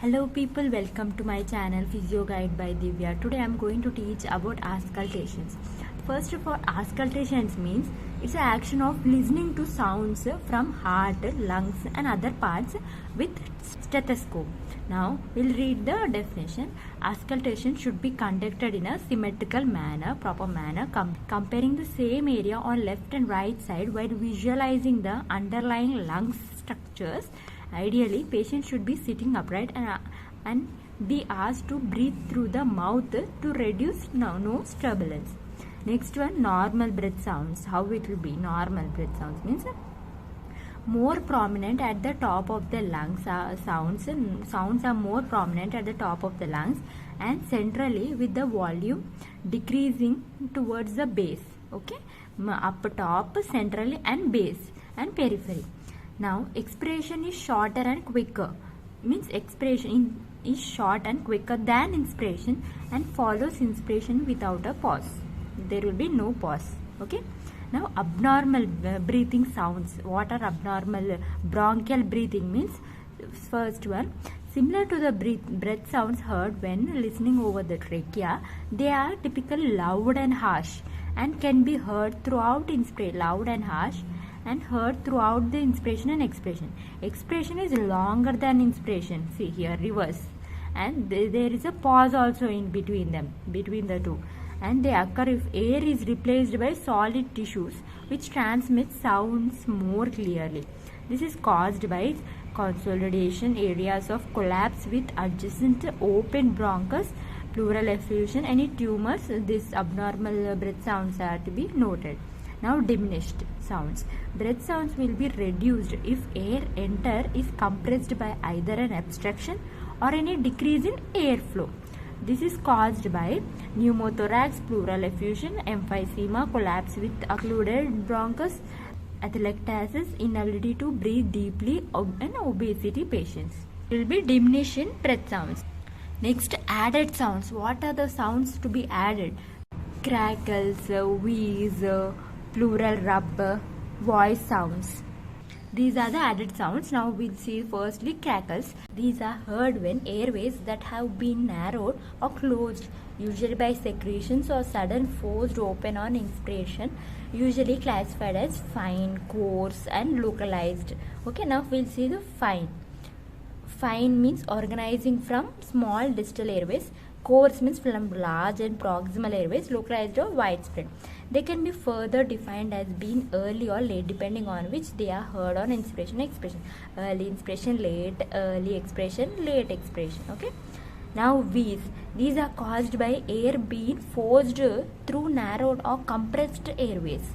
Hello people, welcome to my channel Physio Guide by Divya. Today I am going to teach about auscultations. First of all, auscultations means it's an action of listening to sounds from heart, lungs and other parts with stethoscope. Now we'll read the definition. Auscultation should be conducted in a symmetrical manner, proper manner, comparing the same area on left and right side while visualizing the underlying lung structures. Ideally, patients should be sitting upright and be asked to breathe through the mouth to reduce nose turbulence. Next one, normal breath sounds. How it will be? Normal breath sounds means more prominent at the top of the lungs. Sounds are more prominent at the top of the lungs and centrally with the volume decreasing towards the base. Okay, up top, centrally and base and periphery. Now expiration is shorter and quicker, means expiration is short and quicker than inspiration and follows inspiration without a pause. There will be no pause. Okay. Now abnormal breathing sounds. What are abnormal? Bronchial breathing means first one, similar to the breath sounds heard when listening over the trachea, they are typically loud and harsh and can be heard throughout inspiration. Loud and harsh and heard throughout the inspiration and expiration. Expiration is longer than inspiration. See here, reverse. And there is a pause also in between them, between the two. And they occur if air is replaced by solid tissues, which transmits sounds more clearly. This is caused by consolidation, areas of collapse with adjacent open bronchus, pleural effusion, any tumors. This abnormal breath sounds are to be noted. Now diminished sounds. Breath sounds will be reduced if air enter is compressed by either an obstruction or any decrease in airflow. This is caused by pneumothorax, pleural effusion, emphysema, collapse with occluded bronchus, atelectasis, inability to breathe deeply, and obesity patients. It will be diminished in breath sounds. Next, added sounds. What are the sounds to be added? Crackles, wheeze, pleural rub, voice sounds. These are the added sounds. Now we'll see firstly crackles. These are heard when airways that have been narrowed or closed, usually by secretions or sudden forced open on inspiration, usually classified as fine, coarse and localized. Okay, now we'll see the fine. Fine means organizing from small distal airways. Coarse means from large and proximal airways, localized or widespread. They can be further defined as being early or late depending on which they are heard on inspiration and expiration. Early inspiration, late, early expiration, late expiration. Okay. Now wheeze. These are caused by air being forced through narrowed or compressed airways,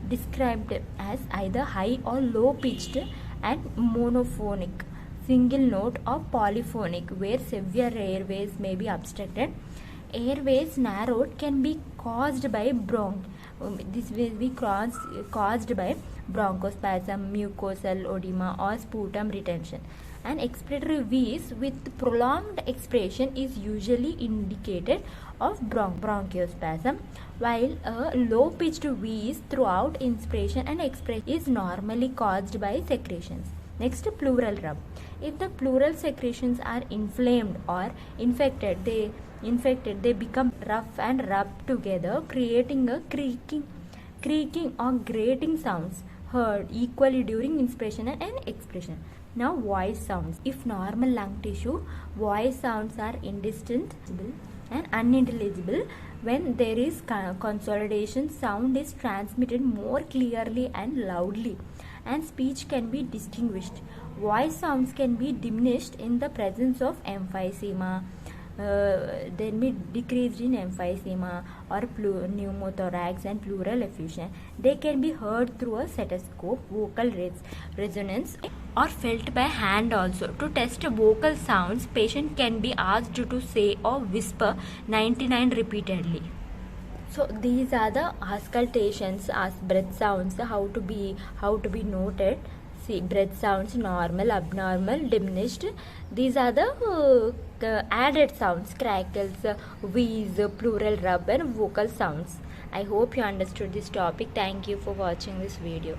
described as either high or low pitched and monophonic, single note or polyphonic, where severe airways may be obstructed. Airways narrowed can be caused by this will be caused by bronchospasm, mucosal edema or sputum retention. An expiratory wheeze with prolonged expiration is usually indicated of bronchospasm, while a low-pitched wheeze throughout inspiration and expiration is normally caused by secretions. Next, pleural rub. If the pleural secretions are inflamed or infected, they become rough and rub together, creating a creaking or grating sounds heard equally during inspiration and expiration. Now voice sounds. If normal lung tissue, voice sounds are indistinct and unintelligible. When there is consolidation, sound is transmitted more clearly and loudly, and speech can be distinguished. Voice sounds can be diminished in the presence of emphysema, then be decreased in emphysema or pneumothorax and pleural effusion. They can be heard through a stethoscope, vocal resonance or felt by hand also. To test vocal sounds, patient can be asked to say or whisper 99 repeatedly. So these are the auscultations as breath sounds, how to be noted. See, breath sounds: normal, abnormal, diminished. These are the added sounds: crackles, wheeze, pleural rub and vocal sounds. I hope you understood this topic. Thank you for watching this video.